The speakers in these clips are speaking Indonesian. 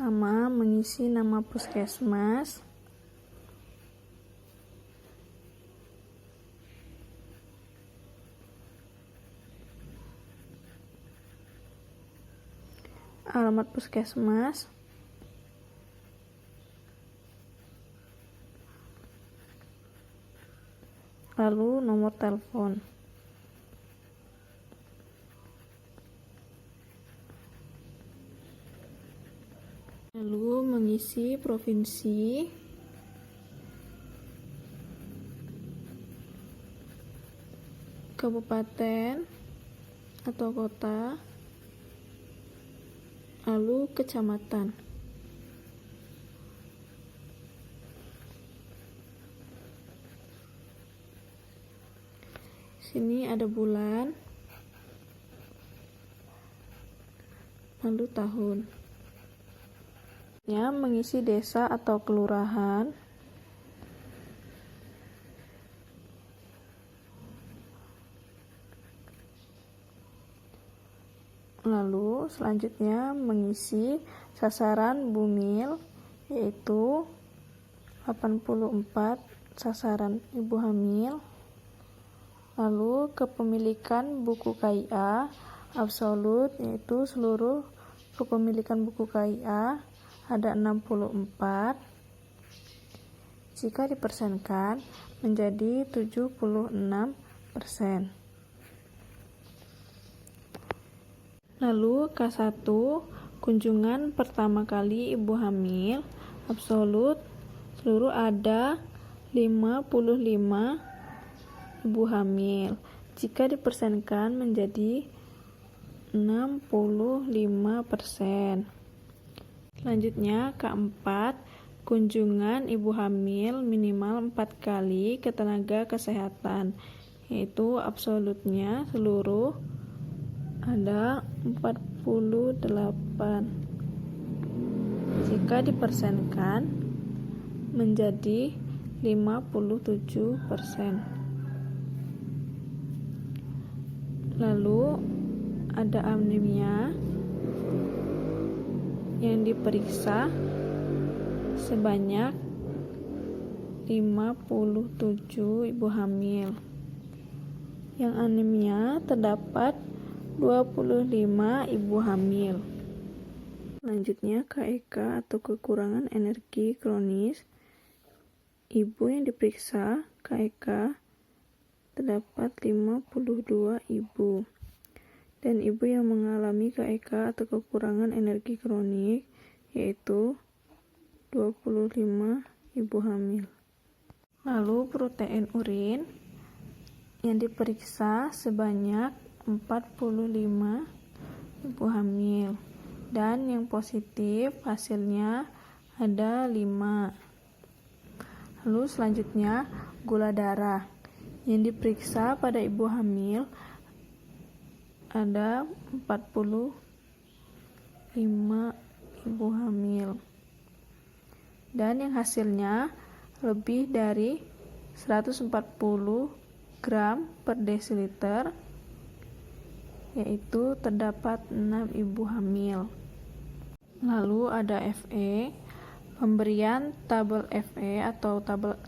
Pertama, mengisi nama puskesmas, alamat puskesmas, lalu nomor telepon. Lalu mengisi provinsi, kabupaten atau kota, lalu kecamatan. Sini ada bulan, lalu tahun. Ya, mengisi desa atau kelurahan, lalu selanjutnya mengisi sasaran BUMIL, yaitu 84 sasaran ibu hamil. Lalu kepemilikan buku KIA absolut, yaitu seluruh kepemilikan buku KIA ada 64. Jika dipersenkan menjadi 76%. Lalu K1, kunjungan pertama kali ibu hamil absolut, seluruh ada 55 ibu hamil. Jika dipersenkan menjadi 65%. Selanjutnya K4, kunjungan ibu hamil minimal 4 kali ke tenaga kesehatan, yaitu absolutnya seluruh ada 48. Jika dipersenkan menjadi 57%. Lalu ada anemia yang diperiksa sebanyak 57 ibu hamil. Yang anemia terdapat 25 ibu hamil. Selanjutnya KEK atau kekurangan energi kronis. Ibu yang diperiksa KEK terdapat 52 ibu. Dan ibu yang mengalami KEK atau kekurangan energi kronik yaitu 25 ibu hamil. Lalu protein urin yang diperiksa sebanyak 45 ibu hamil, dan yang positif hasilnya ada 5. Lalu selanjutnya gula darah yang diperiksa pada ibu hamil ada 45 ibu hamil, dan yang hasilnya lebih dari 140 gram per desiliter, yaitu terdapat 6 ibu hamil. Lalu ada FE, pemberian tabel FE atau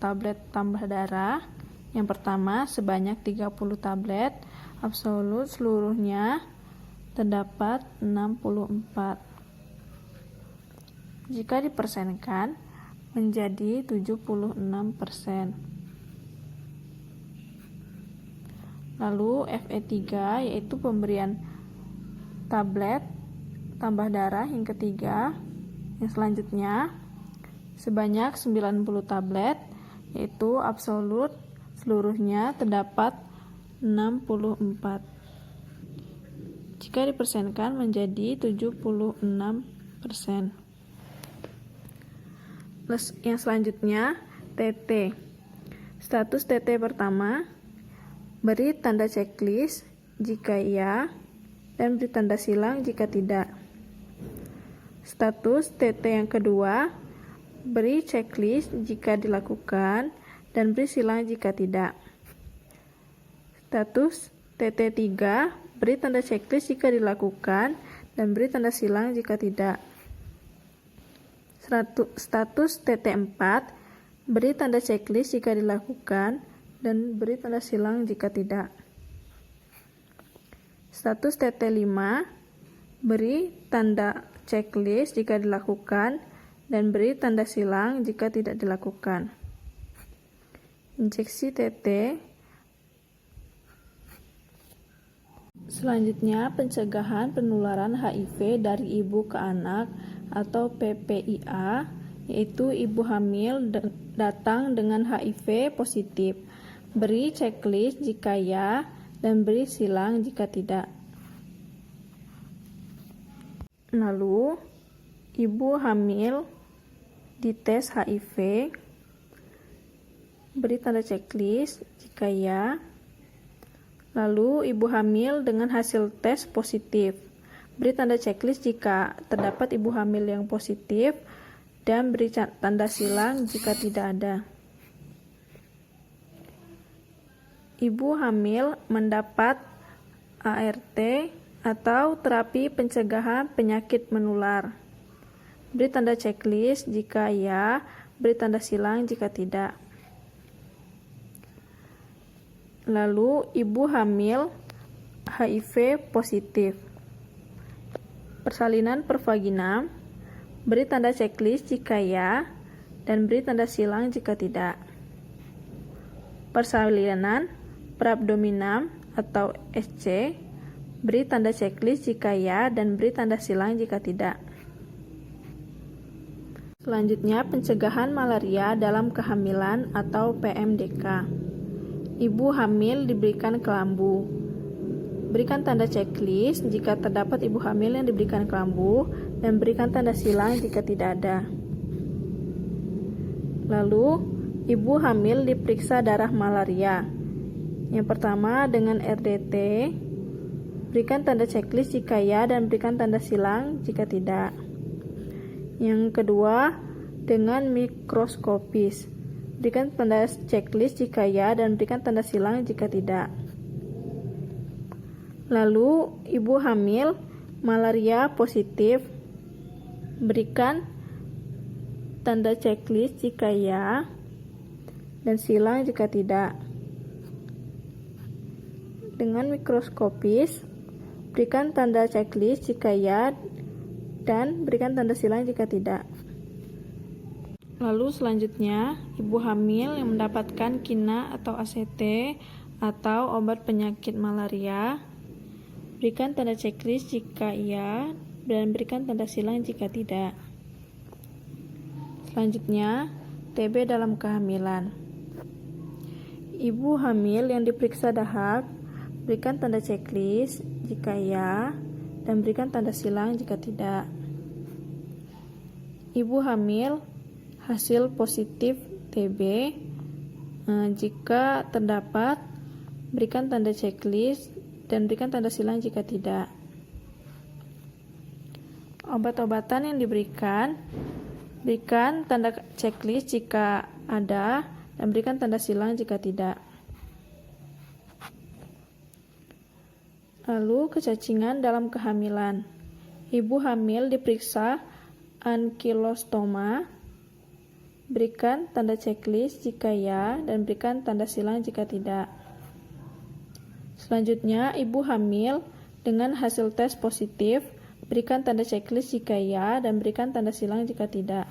tablet tambah darah. Yang pertama sebanyak 30 tablet, absolut seluruhnya terdapat 64. Jika dipersenkan menjadi 76%. Lalu FE3 yaitu pemberian tablet tambah darah yang ketiga. Yang selanjutnya sebanyak 90 tablet, yaitu absolut seluruhnya terdapat 64. Jika dipersenkan menjadi 76%. Yang selanjutnya TT. Status TT pertama, beri tanda checklist jika iya dan beri tanda silang jika tidak. Status TT yang kedua, beri checklist jika dilakukan dan beri silang jika tidak. Status TT3, beri tanda checklist jika dilakukan dan beri tanda silang jika tidak. Status TT4, beri tanda checklist jika dilakukan dan beri tanda silang jika tidak. Status TT5, beri tanda checklist jika dilakukan dan beri tanda silang jika tidak dilakukan. Injeksi TT. Selanjutnya, pencegahan penularan HIV dari ibu ke anak atau PPIA, yaitu ibu hamil datang dengan HIV positif. Beri checklist jika ya dan beri silang jika tidak. Lalu, ibu hamil dites HIV, beri tanda checklist jika ya. Lalu, ibu hamil dengan hasil tes positif, beri tanda checklist jika terdapat ibu hamil yang positif dan beri tanda silang jika tidak ada. Ibu hamil mendapat ART atau terapi pencegahan penyakit menular. Beri tanda checklist jika ya, beri tanda silang jika tidak. Lalu, ibu hamil HIV positif. Persalinan pervagina, beri tanda checklist jika ya, dan beri tanda silang jika tidak. Persalinan perabdominam atau SC, beri tanda checklist jika ya, dan beri tanda silang jika tidak. Selanjutnya, pencegahan malaria dalam kehamilan atau PMDK. Ibu hamil diberikan kelambu. Berikan tanda checklist jika terdapat ibu hamil yang diberikan kelambu dan berikan tanda silang jika tidak ada. Lalu, ibu hamil diperiksa darah malaria. Yang pertama dengan RDT, berikan tanda checklist jika ya dan berikan tanda silang jika tidak. Yang kedua dengan mikroskopis, berikan tanda checklist jika ya dan berikan tanda silang jika tidak. Lalu, ibu hamil malaria positif, berikan tanda checklist jika ya dan silang jika tidak. Dengan mikroskopis, berikan tanda checklist jika ya dan berikan tanda silang jika tidak. Lalu selanjutnya, ibu hamil yang mendapatkan KINA atau ACT atau obat penyakit malaria, berikan tanda checklist jika iya dan berikan tanda silang jika tidak. Selanjutnya, TB dalam kehamilan. Ibu hamil yang diperiksa dahak, berikan tanda checklist jika iya dan berikan tanda silang jika tidak. Ibu hamil hasil positif TB, jika terdapat, berikan tanda checklist dan berikan tanda silang jika tidak. Obat-obatan yang diberikan, berikan tanda checklist jika ada dan berikan tanda silang jika tidak. Lalu, kecacingan dalam kehamilan. Ibu hamil diperiksa ankylostoma, berikan tanda checklist jika ya dan berikan tanda silang jika tidak. Selanjutnya, ibu hamil dengan hasil tes positif, berikan tanda checklist jika ya dan berikan tanda silang jika tidak.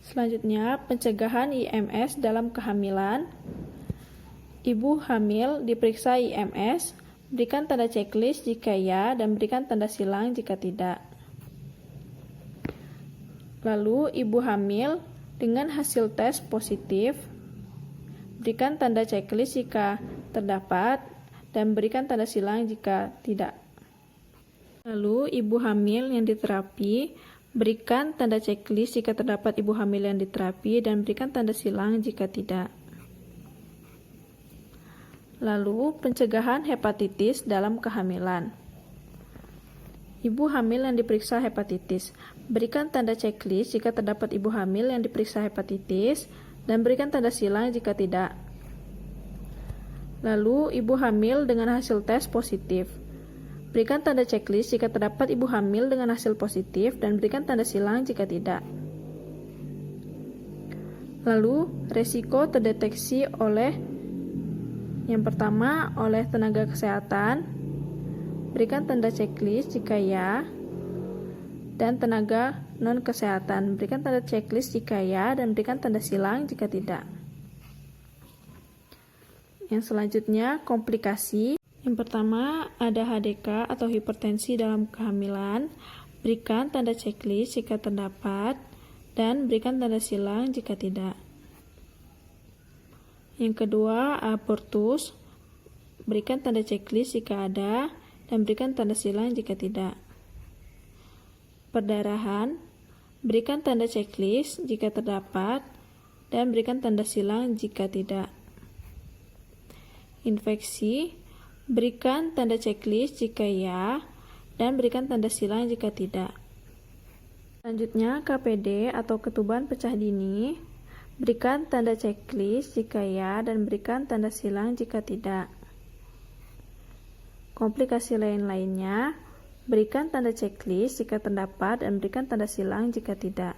Selanjutnya, pencegahan IMS dalam kehamilan. Ibu hamil diperiksa IMS, berikan tanda checklist jika ya dan berikan tanda silang jika tidak. Lalu, ibu hamil dengan hasil tes positif, berikan tanda checklist jika terdapat dan berikan tanda silang jika tidak. Lalu, ibu hamil yang diterapi, berikan tanda checklist jika terdapat ibu hamil yang diterapi dan berikan tanda silang jika tidak. Lalu, pencegahan hepatitis dalam kehamilan. Ibu hamil yang diperiksa hepatitis, berikan tanda checklist jika terdapat ibu hamil yang diperiksa hepatitis dan berikan tanda silang jika tidak. Lalu, ibu hamil dengan hasil tes positif, Berikan tanda checklist jika terdapat ibu hamil dengan hasil positif dan berikan tanda silang jika tidak. Lalu, resiko terdeteksi oleh yang pertama oleh tenaga kesehatan. Berikan tanda checklist jika ya, dan tenaga non-kesehatan. Berikan tanda checklist jika ya, dan berikan tanda silang jika tidak. Yang selanjutnya, komplikasi. Yang pertama, ada HDK atau hipertensi dalam kehamilan. Berikan tanda checklist jika terdapat, dan berikan tanda silang jika tidak. Yang kedua, abortus. Berikan tanda checklist jika ada, dan berikan tanda silang jika tidak. Perdarahan, berikan tanda checklist jika terdapat, dan berikan tanda silang jika tidak. Infeksi, berikan tanda checklist jika ya, dan berikan tanda silang jika tidak. Selanjutnya, KPD atau ketuban pecah dini. Berikan tanda checklist jika ya, dan berikan tanda silang jika tidak. Komplikasi lain-lainnya, berikan tanda checklist jika terdapat dan berikan tanda silang jika tidak.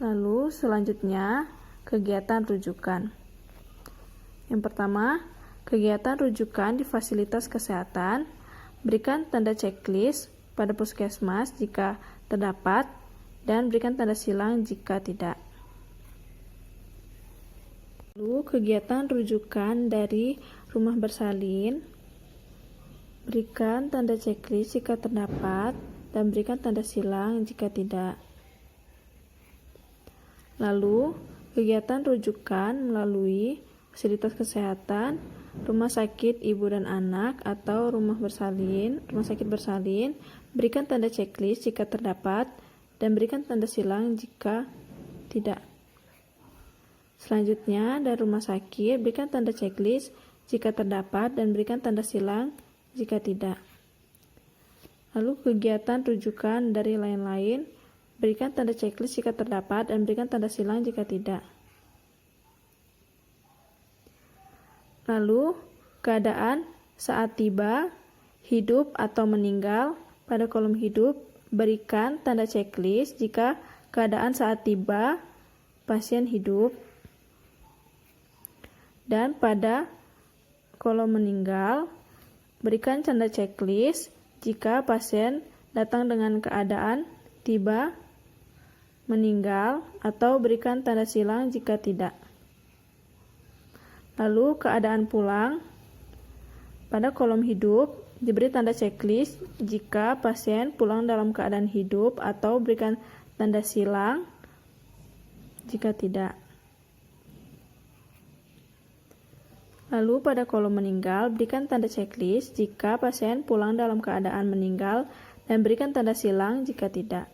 Lalu selanjutnya, kegiatan rujukan. Yang pertama, kegiatan rujukan di fasilitas kesehatan. Berikan tanda checklist pada puskesmas jika terdapat dan berikan tanda silang jika tidak. Lalu, kegiatan rujukan dari rumah bersalin. Berikan tanda checklist jika terdapat dan berikan tanda silang jika tidak. Lalu, kegiatan rujukan melalui fasilitas kesehatan, rumah sakit ibu dan anak atau rumah sakit bersalin. Berikan tanda checklist jika terdapat dan berikan tanda silang jika tidak. Selanjutnya, dari rumah sakit, berikan tanda checklist jika terdapat dan berikan tanda silang jika tidak. Lalu, kegiatan rujukan dari lain-lain, berikan tanda checklist jika terdapat dan berikan tanda silang jika tidak. Lalu, keadaan saat tiba, hidup atau meninggal. Pada kolom hidup, berikan tanda checklist jika keadaan saat tiba, pasien hidup. Dan pada kolom meninggal, berikan tanda checklist jika pasien datang dengan keadaan tiba, meninggal, atau berikan tanda silang jika tidak. Lalu, keadaan pulang. Pada kolom hidup, diberi tanda checklist jika pasien pulang dalam keadaan hidup atau berikan tanda silang jika tidak. Lalu, pada kolom meninggal, berikan tanda checklist jika pasien pulang dalam keadaan meninggal dan berikan tanda silang jika tidak.